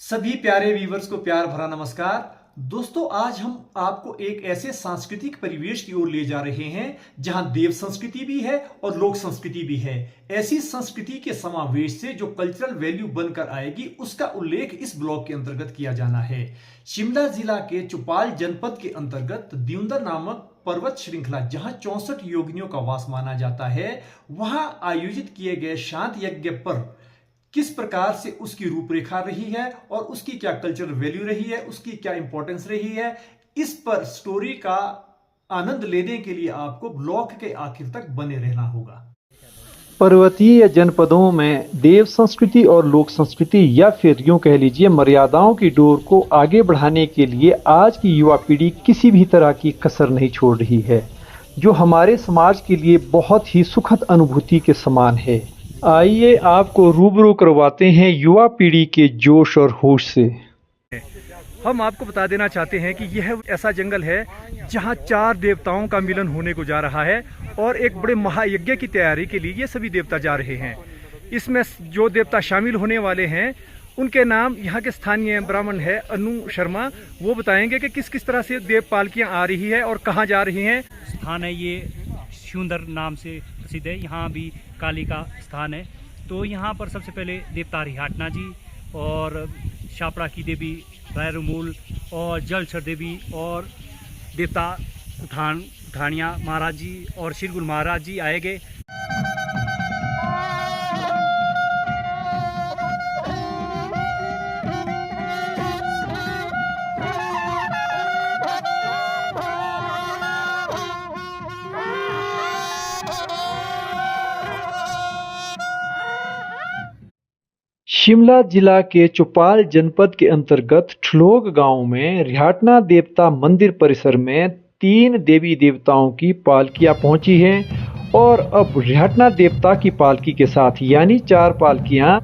सभी प्यारे व्यूवर्स को प्यार भरा नमस्कार। दोस्तों, आज हम आपको एक ऐसे सांस्कृतिक परिवेश की ओर ले जा रहे हैं जहां देव संस्कृति भी है और लोक संस्कृति भी है। ऐसी संस्कृति के समावेश से जो कल्चरल वैल्यू बनकर आएगी उसका उल्लेख इस ब्लॉग के अंतर्गत किया जाना है। शिमला जिला के चौपाल जनपद के अंतर्गत दियोंदर नामक पर्वत श्रृंखला, जहां 64 योगिनियों का वास माना जाता है, वहां आयोजित किए गए शांत यज्ञ पर किस प्रकार से उसकी रूपरेखा रही है और उसकी क्या कल्चरल वैल्यू रही है, उसकी क्या इंपॉर्टेंस रही है, इस पर स्टोरी का आनंद लेने के लिए आपको ब्लॉग के आखिर तक बने रहना होगा। पर्वतीय जनपदों में देव संस्कृति और लोक संस्कृति या फिर यूं कह लीजिए मर्यादाओं की डोर को आगे बढ़ाने के लिए आज की युवा पीढ़ी किसी भी तरह की कसर नहीं छोड़ रही है, जो हमारे समाज के लिए बहुत ही सुखद अनुभूति के समान है। आइए आपको रूबरू करवाते हैं युवा पीढ़ी के जोश और होश से। हम आपको बता देना चाहते हैं कि यह ऐसा जंगल है जहां 4 देवताओं का मिलन होने को जा रहा है और एक बड़े महायज्ञ की तैयारी के लिए ये सभी देवता जा रहे हैं। इसमें जो देवता शामिल होने वाले हैं उनके नाम यहाँ के स्थानीय ब्राह्मण है अनु शर्मा, वो बताएंगे कि किस किस तरह से देव पालकियाँ आ रही है और कहाँ जा रही हैं। स्थान है ये शिवंदर नाम से प्रसिद्ध है, यहाँ भी काली का स्थान है। तो यहाँ पर सबसे पहले देवता रिहाटना जी और शापड़ा की देवी रायरमूल और जलछर देवी और देवता उठानिया महाराज जी और श्रीगुरु महाराज जी आएंगे। शिमला जिला के चौपाल जनपद के अंतर्गत ठलोग गांव में रिहाटना देवता मंदिर परिसर में 3 देवी देवताओं की पालकियां पहुंची हैं और अब रिहाटना देवता की पालकी के साथ यानी 4 पालकियां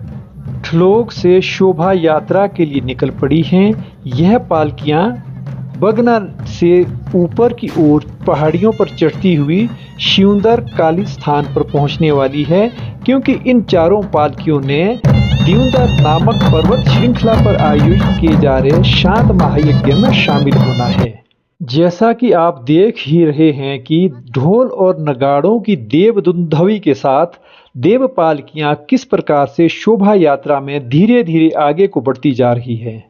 ठलोग से शोभा यात्रा के लिए निकल पड़ी हैं। यह पालकियां बगना से ऊपर की ओर पहाड़ियों पर चढ़ती हुई शिवंदर काली स्थान पर पहुंचने वाली है, क्योंकि इन 4 पालकियों ने दियोंदर नामक पर्वत श्रृंखला पर आयोजित किए जा रहे शांत महायज्ञ में शामिल होना है। जैसा कि आप देख ही रहे हैं कि ढोल और नगाड़ों की देव दुंदुभी के साथ देव पालकियां किस प्रकार से शोभा यात्रा में धीरे धीरे आगे को बढ़ती जा रही है।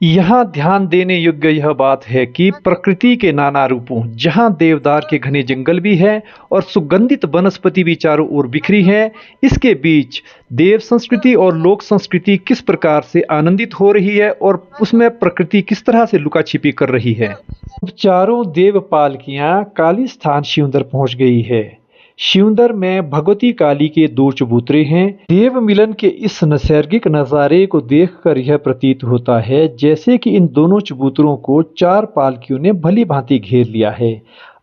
यहाँ ध्यान देने योग्य यह बात है कि प्रकृति के नाना रूपों, जहाँ देवदार के घने जंगल भी है और सुगंधित वनस्पति भी चारों ओर बिखरी है, इसके बीच देव संस्कृति और लोक संस्कृति किस प्रकार से आनंदित हो रही है और उसमें प्रकृति किस तरह से लुका छिपी कर रही है। अब 4 देव पालकियां काली स्थान शिवंदर पहुंच गई है। शिवंदर में भगवती काली के 2 चबूतरे हैं। देव मिलन के इस नैसर्गिक नज़ारे को देखकर यह प्रतीत होता है जैसे कि इन दोनों चबूतरों को 4 पालकियों ने भली भांति घेर लिया है,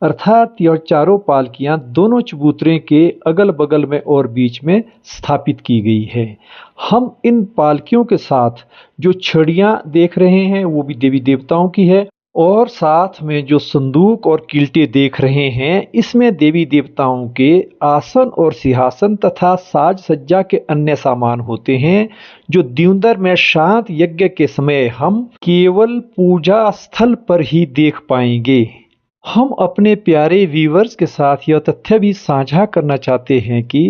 अर्थात यह 4 पालकियां दोनों चबूतरे के अगल बगल में और बीच में स्थापित की गई है। हम इन पालकियों के साथ जो छड़ियां देख रहे हैं वो भी देवी देवताओं की है और साथ में जो संदूक और किल्टे देख रहे हैं इसमें देवी देवताओं के आसन और सिंहासन तथा साज सज्जा के अन्य सामान होते हैं, जो दियोंदर में शांत यज्ञ के समय हम केवल पूजा स्थल पर ही देख पाएंगे। हम अपने प्यारे व्यूवर्स के साथ यह तथ्य भी साझा करना चाहते हैं कि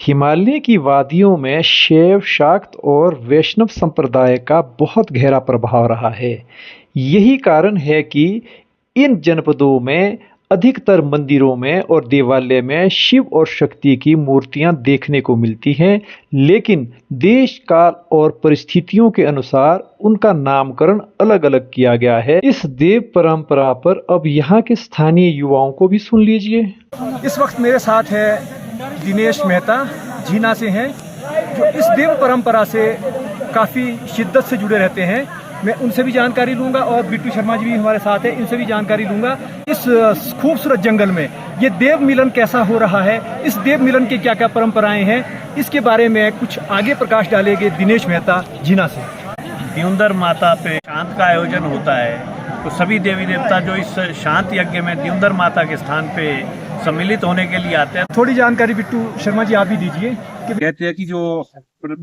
हिमालय की वादियों में शैव, शाक्त और वैष्णव संप्रदाय का बहुत गहरा प्रभाव रहा है। यही कारण है कि इन जनपदों में अधिकतर मंदिरों में और देवालय में शिव और शक्ति की मूर्तियां देखने को मिलती हैं, लेकिन देश काल और परिस्थितियों के अनुसार उनका नामकरण अलग अलग किया गया है। इस देव परंपरा पर अब यहाँ के स्थानीय युवाओं को भी सुन लीजिए। इस वक्त मेरे साथ है दिनेश मेहता, जीना से हैं, जो इस देव परंपरा से काफ़ी शिद्दत से जुड़े रहते हैं। मैं उनसे भी जानकारी लूँगा और बिट्टू शर्मा जी भी हमारे साथ हैं, इनसे भी जानकारी लूँगा। इस खूबसूरत जंगल में ये देव मिलन कैसा हो रहा है, इस देव मिलन की क्या क्या परंपराएं हैं, इसके बारे में कुछ आगे प्रकाश डालेंगे दिनेश मेहता जीना से। दियोंदर माता पे शांत का आयोजन होता है, तो सभी देवी देवता जो इस शांत यज्ञ में दियोंदर माता के स्थान पे सम्मिलित होने के लिए आते हैं। थोड़ी जानकारी बिट्टू शर्मा जी आप भी दीजिए। कहते हैं कि जो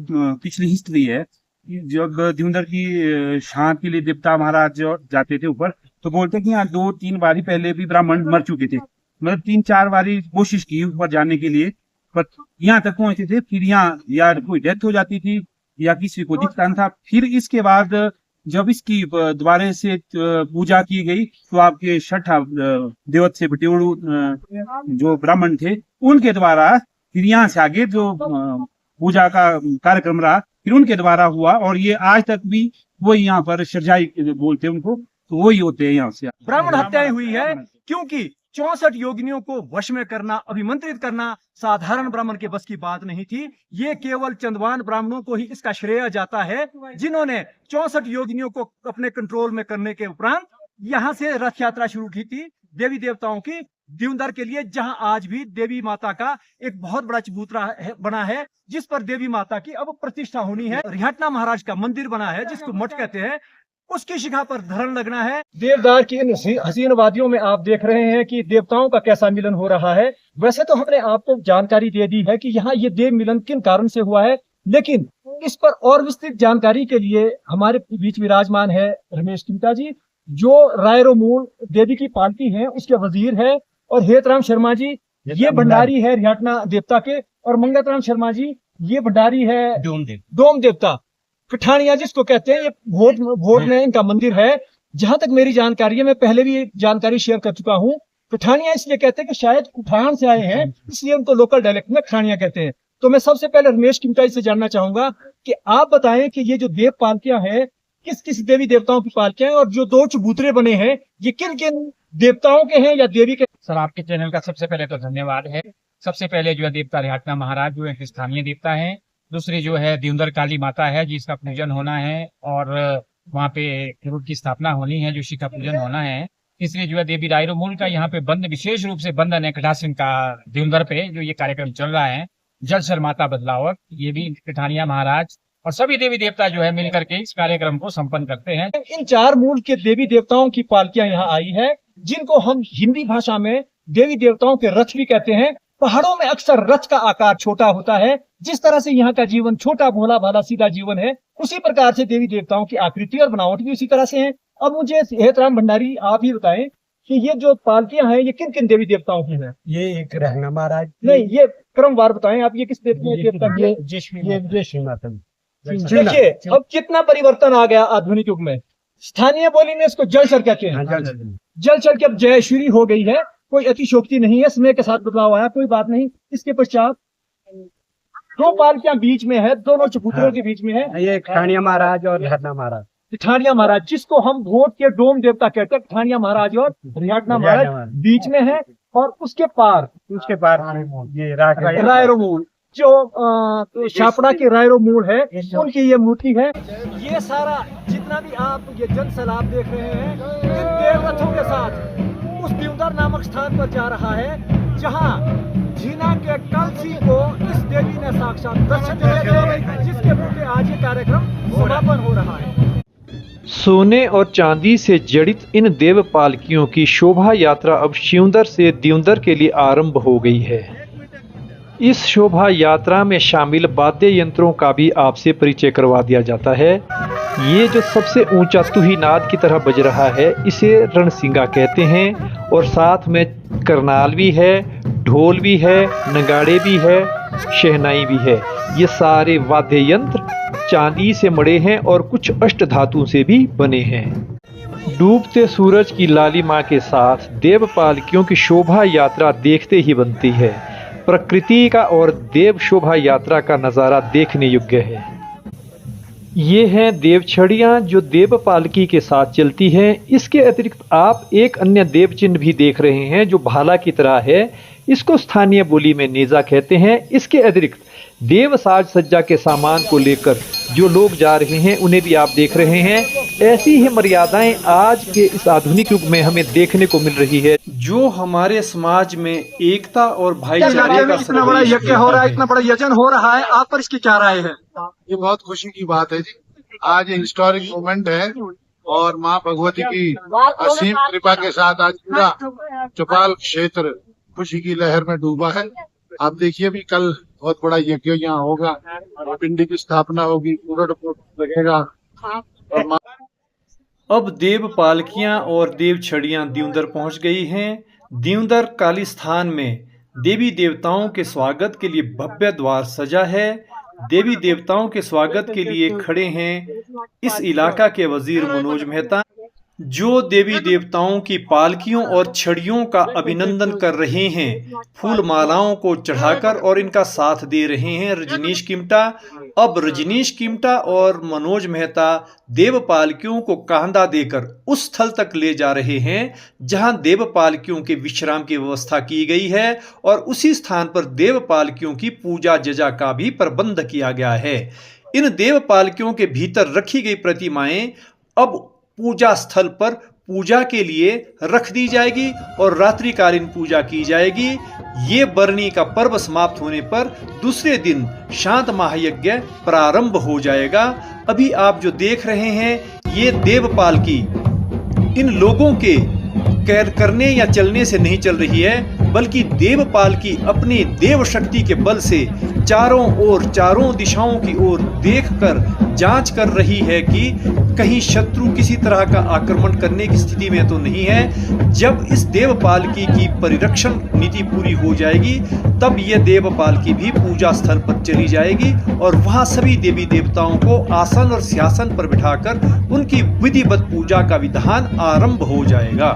पिछली हिस्ट्री है जब दिउंदर की शांत के लिए देवता महाराज जो जाते थे ऊपर, तो बोलते कि यहाँ 2-3 बारी पहले भी ब्राह्मण मर चुके थे, मतलब 3-4 बारी कोशिश की ऊपर जाने के लिए, पर यहाँ तक पहुंचे थे। फिर यहाँ या कोई डेथ हो जाती थी या किसी को दिक्कत था। फिर इसके बाद जब इसकी दोबारा से पूजा की गई, तो आपके छठा देवत से बटेड़ू जो ब्राह्मण थे, उनके द्वारा फिर यहाँ से आगे जो पूजा का कार्यक्रम रहा, फिर उनके द्वारा हुआ। और ये आज तक भी वही यहाँ पर सरजाई बोलते हैं उनको, तो वही होते हैं यहाँ से। ब्राह्मण हत्याएं हुई है क्योंकि 64 योगिनियों को वश में करना, अभिमंत्रित करना साधारण ब्राह्मण के बस की बात नहीं थी। ये केवल चंदवान ब्राह्मणों को ही इसका श्रेय जाता है, जिन्होंने 64 योगिनियों को अपने कंट्रोल में करने के उपरांत यहाँ से रथ यात्रा शुरू की थी देवी देवताओं की दिउंदर के लिए, जहां आज भी देवी माता का एक बहुत बड़ा चबूतरा बना है, जिस पर देवी माता की अब प्रतिष्ठा होनी है। रिहाटना महाराज का मंदिर बना है, जिसको मठ कहते हैं, उसकी शिखा पर धरण लगना है। देवदार की इन हसीन वादियों में आप देख रहे हैं कि देवताओं का कैसा मिलन हो रहा है। वैसे तो हमने आपको जानकारी दे दी है कि यहाँ ये देव मिलन किन कारण से हुआ है, लेकिन इस पर और विस्तृत जानकारी के लिए हमारे बीच विराजमान है रमेश किमटा जी, जो रायरोमूल देवी की पालकी है, उसके वजीर है, और हेतराम शर्मा जी ये भंडारी है रिहाटना देवता के, और मंगतराम शर्मा जी ये भंडारी है डोम देवता कठानिया जिसको कहते हैं। ये भोट में इनका मंदिर है। जहां तक मेरी जानकारी है, मैं पहले भी जानकारी शेयर कर चुका हूँ, कठानिया इसलिए कहते हैं कि शायद कुठान से आए हैं, इसलिए उनको लोकल डायलेक्ट में कठानिया कहते हैं। तो मैं सबसे पहले रमेश किमटा जी से जानना चाहूंगा कि आप बताएं कि ये जो देव पालकियां हैं, किस किस देवी देवताओं की पालकियां हैं, और जो 2 चबूतरे बने हैं ये किन किन देवताओं के हैं या देवी के? सर, आपके चैनल का सबसे पहले तो धन्यवाद है। सबसे पहले जो है देवता रिहाटना महाराज जो है स्थानीय देवता है। दूसरी जो है दिउंदर काली माता है, जिसका पूजन होना है, और वहाँ पे गुरु की स्थापना होनी है, जो शिखा पूजन होना है। तीसरी जो है देवी रायरोमूल का यहाँ पे बंद, विशेष रूप से बंधन है कटासिन का दिउंदर पे जो ये कार्यक्रम चल रहा है। जलसर माता बदलावत, ये भी कठानिया महाराज और सभी देवी देवता जो है मिलकर के इस कार्यक्रम को संपन्न करते हैं। इन 4 मूल के देवी देवताओं की पालकियां यहाँ आई है, जिनको हम हिंदी भाषा में देवी देवताओं के रथ भी कहते हैं। पहाड़ों में अक्सर रथ का आकार छोटा होता है। जिस तरह से यहाँ का जीवन छोटा भोला भाला सीधा जीवन है, उसी प्रकार से देवी देवताओं की आकृति और बनावट भी उसी तरह से है। अब मुझे हेतराम भंडारी आप ही बताएं कि ये जो पालकियां हैं ये किन किन देवी देवताओं की हैं? ये एक रहना महाराज, नहीं, ये क्रमवार बताएं आप, ये किस देवता की है? जयश्री माता। देखिए अब कितना परिवर्तन आ गया आधुनिक युग में। स्थानीय बोली में इसको जलचर कहते हैं। जलचर की अब जयश्री हो गई है, कोई अतिशोक्ति नहीं है, समय के साथ बदलाव आया, कोई बात नहीं। इसके पश्चात 2 पालकियां बीच में है, दोनों चबूतरों के बीच में है। ये कठानिया महाराज और रिहाटना महाराज। कठानिया महाराज जिसको हम भोट के डोम देवता कहते हैं, कठानिया महाराज और रिहाटना महाराज बीच में है, और उसके पार ये रायरोमूल जो शापड़ा के रायरोमूल है, उनकी ये मूर्ति है। ये सारा जितना भी आप ये जन सैलाब देख रहे हैं, इन देवरथों के साथ उस दिउंदर नामक स्थान पर जा रहा है, जहां जीना के कलसी को इस देवी ने साक्षात दर्शन दिए थे, जिसके पूरे आज ये कार्यक्रम समापन हो रहा है। सोने और चांदी से जड़ित इन देव पालकियों की शोभा यात्रा अब शिवंदर से दिउंदर के लिए आरंभ हो गई है। इस शोभा यात्रा में शामिल वाद्य यंत्रों का भी आपसे परिचय करवा दिया जाता है। ये जो सबसे ऊंचा तुहीनाद की तरह बज रहा है, इसे रणसिंगा कहते हैं, और साथ में करनाल भी है, ढोल भी है, नगाड़े भी है, शहनाई भी है। ये सारे वाद्य यंत्र चांदी से मढ़े हैं और कुछ अष्ट धातु से भी बने हैं। डूबते सूरज की लालिमा के साथ देव पालकियों की शोभा यात्रा देखते ही बनती है। प्रकृति का और देव शोभा यात्रा का नज़ारा देखने योग्य है। ये हैं देव छड़ियाँ जो देव पालकी के साथ चलती हैं। इसके अतिरिक्त आप एक अन्य देव चिन्ह भी देख रहे हैं जो भाला की तरह है। इसको स्थानीय बोली में नेजा कहते हैं। इसके अतिरिक्त देव साज सज्जा के सामान को लेकर जो लोग जा रहे हैं उन्हें भी आप देख रहे हैं। ऐसी ही मर्यादाएं आज के इस आधुनिक युग में हमें देखने को मिल रही है, जो हमारे समाज में एकता और भाईचारे का इतना बड़ा यज्ञ हो रहा है, इतना बड़ा यजन हो रहा है, आप पर इसकी क्या राय है? ये बहुत खुशी की बात है जी। आज हिस्टोरिक मोमेंट है और माँ भगवती की असीम कृपा के साथ आज पूरा चौपाल क्षेत्र खुशी की लहर में डूबा है। आप देखिए भी कल बहुत बड़ा यज्ञ यहाँ होगा, पिंडी की स्थापना होगी, उलट लगेगा। और माँ अब देव पालकियां और देव छड़ियां दियोंदर पहुंच गई हैं। दियोंदर काली स्थान में देवी देवताओं के स्वागत के लिए भव्य द्वार सजा है। देवी देवताओं के स्वागत के लिए खड़े हैं इस इलाका के वजीर मनोज मेहता, जो देवी देवताओं की पालकियों और छड़ियों का अभिनंदन कर रहे हैं, फूल मालाओं को चढ़ाकर, और इनका साथ दे रहे हैं रजनीश किमटा। अब रजनीश किमटा और मनोज मेहता देव पालकियों को कांधा देकर उस स्थल तक ले जा रहे हैं जहां देव पालकियों के विश्राम की व्यवस्था की गई है, और उसी स्थान पर देव पालकियों की पूजा जजा का भी प्रबंध किया गया है। इन देव पालकियों के भीतर रखी गई प्रतिमाएं अब पूजा स्थल पर पूजा के लिए रख दी जाएगी और रात्रिकालीन पूजा की जाएगी। ये बरनी का पर्व समाप्त होने पर दूसरे दिन शांत महायज्ञ प्रारंभ हो जाएगा। अभी आप जो देख रहे हैं ये देवपालकी इन लोगों के करने या चलने से नहीं चल रही है, बल्कि देवपालकी अपनी देव शक्ति के बल से चारों ओर, चारों दिशाओं की ओर देखकर जांच कर रही है कि कहीं शत्रु किसी तरह का आक्रमण करने की स्थिति में तो नहीं है। जब इस देवपालकी की परिरक्षण नीति पूरी हो जाएगी तब यह देवपालकी भी पूजा स्थल पर चली जाएगी और वहां सभी देवी देवताओं को आसन और सिंहासन पर बिठाकर उनकी विधिवत पूजा का विधान आरंभ हो जाएगा।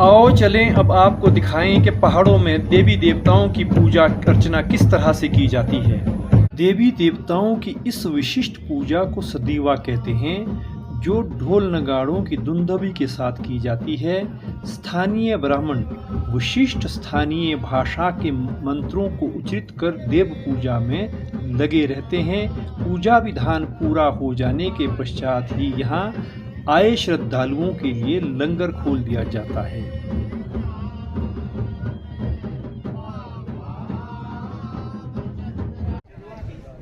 आओ चलें अब आपको दिखाएं कि पहाड़ों में देवी देवताओं की पूजा अर्चना किस तरह से की जाती है। देवी देवताओं की इस विशिष्ट पूजा को सदीवा कहते हैं, जो ढोल नगाड़ों की दुंदभी के साथ की जाती है। स्थानीय ब्राह्मण विशिष्ट स्थानीय भाषा के मंत्रों को उच्चारित कर देव पूजा में लगे रहते हैं। पूजा विधान पूरा हो जाने के पश्चात ही यहाँ आए श्रद्धालुओं के लिए लंगर खोल दिया जाता है।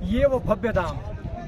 ये वो भव्य धाम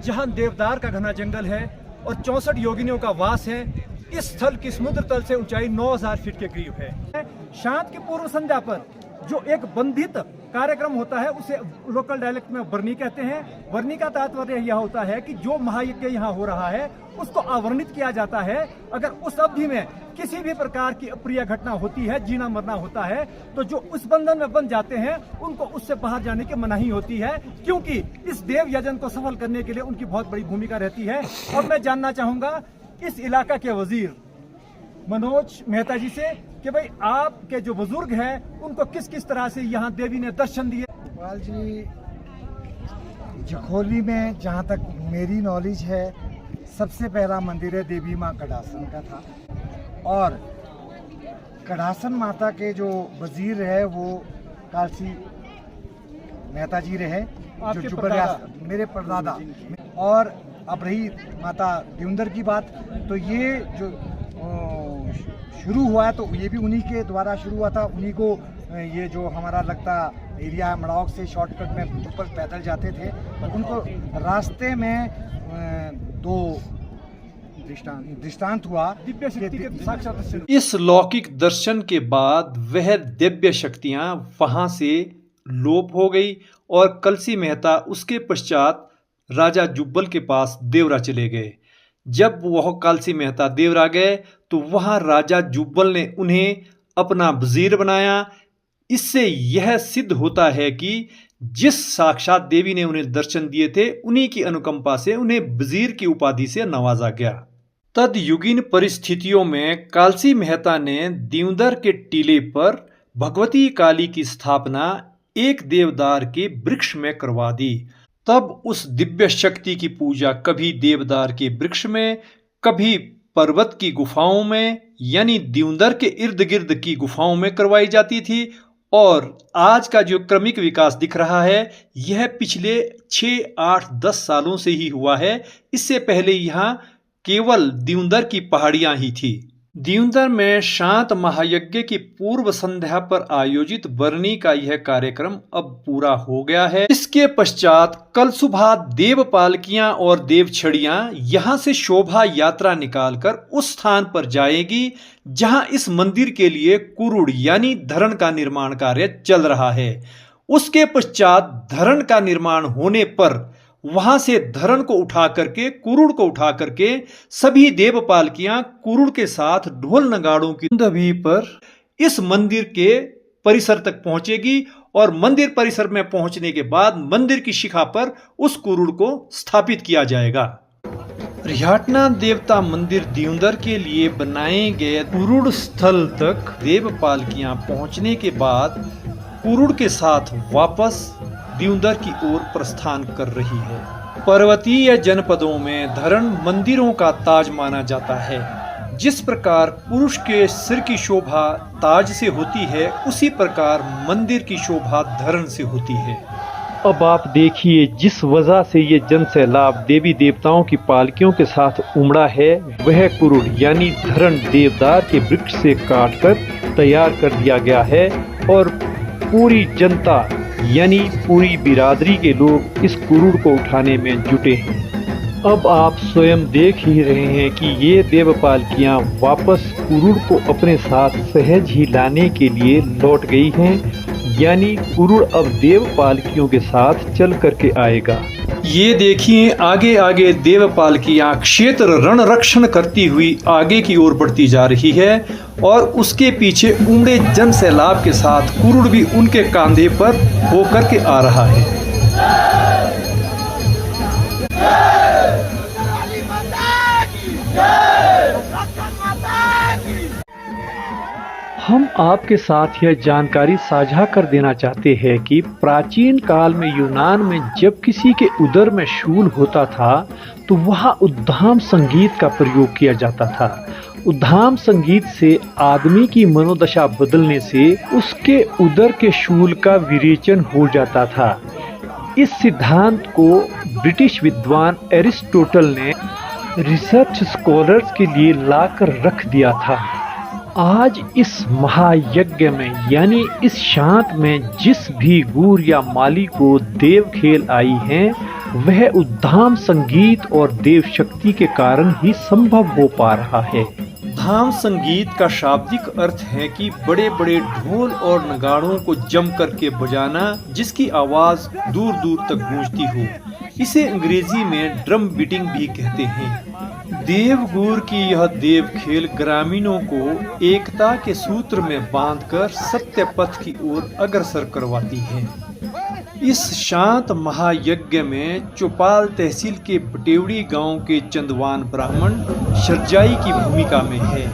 जहां देवदार का घना जंगल है और 64 योगिनियों का वास है। इस स्थल की समुद्र तल से ऊंचाई 9000 फीट के करीब है। शांत की पूर्व संध्या पर जो एक बंधित कार्यक्रम होता है उसे लोकल डायलेक्ट में वर्णी कहते हैं। वर्णी का तात्पर्य यह होता है कि जो महायज्ञ यहाँ हो रहा है उसको अवर्णित किया जाता है। अगर उस अवधि में किसी भी प्रकार की अप्रिय घटना होती है, जीना मरना होता है, तो जो उस बंधन में बंध जाते हैं उनको उससे बाहर जाने की मनाही होती है, क्योंकि इस देव यजन को सफल करने के लिए उनकी बहुत बड़ी भूमिका रहती है। और मैं जानना चाहूंगा इस इलाका के वजीर मनोज मेहता जी से कि भाई आपके जो बुजुर्ग हैं उनको किस किस तरह से यहाँ देवी ने दर्शन दिए। गोपाल जी, जखोली में जहाँ तक मेरी नॉलेज है सबसे पहला मंदिर है देवी माँ कड़ासन का था, और कड़ासन माता के जो वजीर है वो कालसी मेहता जी रहे, जो मेरे परदादा। और अब रही माता दियोंदर की बात, तो ये जो शुरू हुआ है तो ये भी उन्हीं के द्वारा शुरू हुआ था। उन्हीं को ये जो हमारा लगता एरिया है मड़ाउक से शॉर्टकट में ऊपर पैदल जाते थे, उनको रास्ते में दो दृष्टांत हुआ। दिव्य शक्ति के साक्षात इस लौकिक दर्शन के बाद वह दिव्य शक्तियां वहां से लोप हो गई और कलसी मेहता उसके पश्चात राजा जुब्बल के पास देवरा चले गए। जब वह कालसी मेहता देवरा गए तो वहां राजा जुब्बल ने उन्हें अपना वजीर बनाया। इससे यह सिद्ध होता है कि जिस साक्षात देवी ने उन्हें दर्शन दिए थे उन्हीं की अनुकंपा से उन्हें वजीर की उपाधि से नवाजा गया। तदयुगीन परिस्थितियों में कालसी मेहता ने दियोंदर के टीले पर भगवती काली की स्थापना एक देवदार के वृक्ष में करवा दी। तब उस दिव्य शक्ति की पूजा कभी देवदार के वृक्ष में, कभी पर्वत की गुफाओं में यानी दियोंदर के इर्द गिर्द की गुफाओं में करवाई जाती थी। और आज का जो क्रमिक विकास दिख रहा है यह पिछले 6, 8, 10 सालों से ही हुआ है। इससे पहले यहाँ केवल दियोंदर की पहाड़ियां ही थी। दियोंदर में शांत महायज्ञ की पूर्व संध्या पर आयोजित बरनी का यह कार्यक्रम अब पूरा हो गया है। इसके पश्चात कल सुबह देव पालकियां और देव छड़ियां यहां से शोभा यात्रा निकालकर उस स्थान पर जाएगी जहां इस मंदिर के लिए कुरुड़ यानी धरण का निर्माण कार्य चल रहा है। उसके पश्चात धरण का निर्माण होने पर वहां से धरण को उठा करके, कुरुड़ को उठा करके सभी देव पालकियां कुरुड़ के साथ ढोल नगाड़ों की धुन पर इस मंदिर के परिसर तक पहुंचेगी और मंदिर परिसर में पहुंचने के बाद मंदिर की शिखा पर उस कुरुड़ को स्थापित किया जाएगा। रिहाटना देवता मंदिर दियोंदर के लिए बनाए गए कुरुड़ स्थल तक देव पालकियां पहुंचने के बाद कुरुड़ के साथ वापस दियोंदर की ओर प्रस्थान कर रही है। पर्वतीय जनपदों में धरण मंदिरों का ताज माना जाता है। जिस प्रकार पुरुष के सिर की शोभा ताज से होती है, उसी प्रकार मंदिर की शोभा धरण से होती है। अब आप देखिए, जिस वजह से ये जन सैलाब देवी देवताओं की पालकियों के साथ उमड़ा है, वह कुरुड़ यानी धरण देवदार के वृक्ष से काटकर तैयार कर दिया गया है और पूरी जनता यानी पूरी बिरादरी के लोग इस कुरुड़ को उठाने में जुटे हैं। अब आप स्वयं देख ही रहे हैं कि ये देव पालकियां वापस कुरुड़ को अपने साथ सहज ही लाने के लिए लौट गई हैं, यानी कुरुड़ अब देव पालकियों के साथ चल करके आएगा। ये देखिए, आगे आगे देव पालकियां क्षेत्र रण रक्षण करती हुई आगे की ओर बढ़ती जा रही है और उसके पीछे उमड़े जन सैलाब के साथ कुरुड़ भी उनके कांधे पर होकर के आ रहा है। हम आपके साथ यह जानकारी साझा कर देना चाहते हैं कि प्राचीन काल में यूनान में जब किसी के उदर में शूल होता था तो वहाँ उद्धाम संगीत का प्रयोग किया जाता था। उद्धाम संगीत से आदमी की मनोदशा बदलने से उसके उदर के शूल का विरेचन हो जाता था। इस सिद्धांत को ब्रिटिश विद्वान एरिस्टोटल ने रिसर्च स्कॉलर्स के लिए लाकर रख दिया था। आज इस महायज्ञ में यानी इस शांत में जिस भी गूर या माली को देव खेल आई हैं, वह उद्धाम संगीत और देव शक्ति के कारण ही संभव हो पा रहा है। उद्धाम संगीत का शाब्दिक अर्थ है कि बड़े बड़े ढोल और नगाड़ों को जम करके बजाना, जिसकी आवाज दूर दूर तक गूंजती हो। इसे अंग्रेजी में ड्रम बीटिंग भी कहते हैं। देवगूर की यह देव खेल ग्रामीणों को एकता के सूत्र में बांधकर सत्य पथ की ओर अग्रसर करवाती है। इस शांत महायज्ञ में चौपाल तहसील के बटेवड़ी गांव के चंदवान ब्राह्मण शरजाई की भूमिका में है,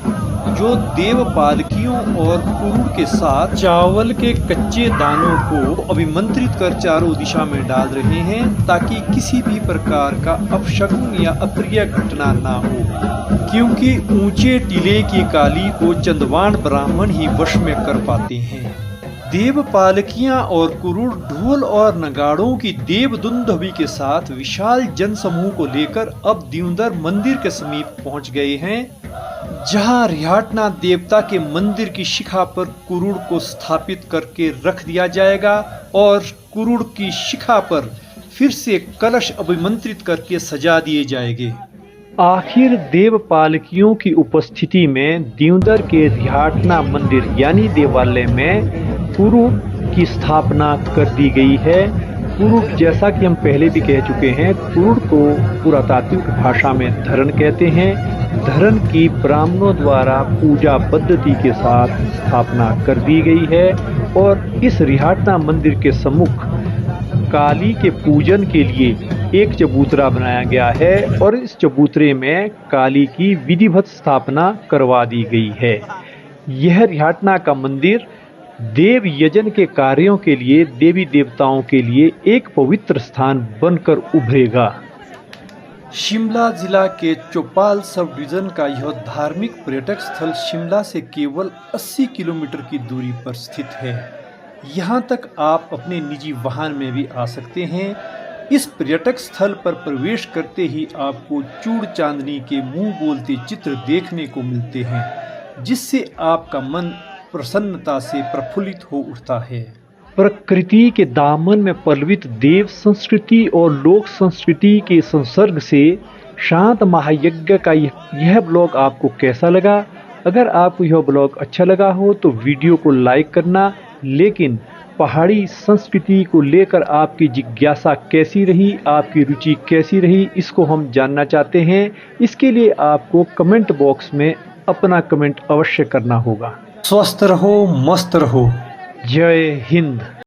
जो देव पालकियों और कुरुड़ के साथ चावल के कच्चे दानों को अभिमंत्रित कर चारों दिशा में डाल रहे हैं, ताकि किसी भी प्रकार का अपशकुन या अप्रिय घटना ना हो, क्योंकि ऊंचे टीले की काली को चंदवान ब्राह्मण ही वश में कर पाते हैं। देव पालकियां और कुरुड़ ढोल और नगाड़ों की देव दुंदुभी के साथ विशाल जनसमूह को लेकर अब दियोंदर मंदिर के समीप पहुंच गए हैं, जहां रिहाटना देवता के मंदिर की शिखा पर कुरुड़ को स्थापित करके रख दिया जाएगा और कुरुड़ की शिखा पर फिर से कलश अभिमंत्रित करके सजा दिए जाएंगे। आखिर देव पालकियों की उपस्थिति में दियोंदर के रिहाटना मंदिर यानी देवालय में कुरुड़ की स्थापना कर दी गई है। कुरुड़, जैसा कि हम पहले भी कह चुके हैं, कुरुड़ को पुरातात्विक भाषा में धरण कहते हैं। धरण की ब्राह्मणों द्वारा पूजा पद्धति के साथ स्थापना कर दी गई है और इस रिहाटना मंदिर के सम्मुख काली के पूजन के लिए एक चबूतरा बनाया गया है और इस चबूतरे में काली की विधिवत स्थापना करवा दी गई है। यह रिहाटना का मंदिर देव यजन के कार्यों के लिए देवी देवताओं के लिए एक पवित्र स्थान बनकर उभरेगा। शिमला जिला के चौपाल सब डिवीजन का यह धार्मिक पर्यटक स्थल शिमला से केवल 80 किलोमीटर की दूरी पर स्थित है। यहाँ तक आप अपने निजी वाहन में भी आ सकते हैं। इस पर्यटक स्थल पर प्रवेश करते ही आपको चूड़ चांदनी के मुंह बोलते चित्र देखने को मिलते हैं, जिससे आपका मन प्रसन्नता से प्रफुल्लित हो उठता है। प्रकृति के दामन में पल्लवित देव संस्कृति और लोक संस्कृति के संसर्ग से शांत महायज्ञ का यह ब्लॉग आपको कैसा लगा? अगर आपको यह ब्लॉग अच्छा लगा हो तो वीडियो को लाइक करना, लेकिन पहाड़ी संस्कृति को लेकर आपकी जिज्ञासा कैसी रही, आपकी रुचि कैसी रही, इसको हम जानना चाहते हैं। इसके लिए आपको कमेंट बॉक्स में अपना कमेंट अवश्य करना होगा। स्वस्थ रहो, मस्त रहो। जय हिंद।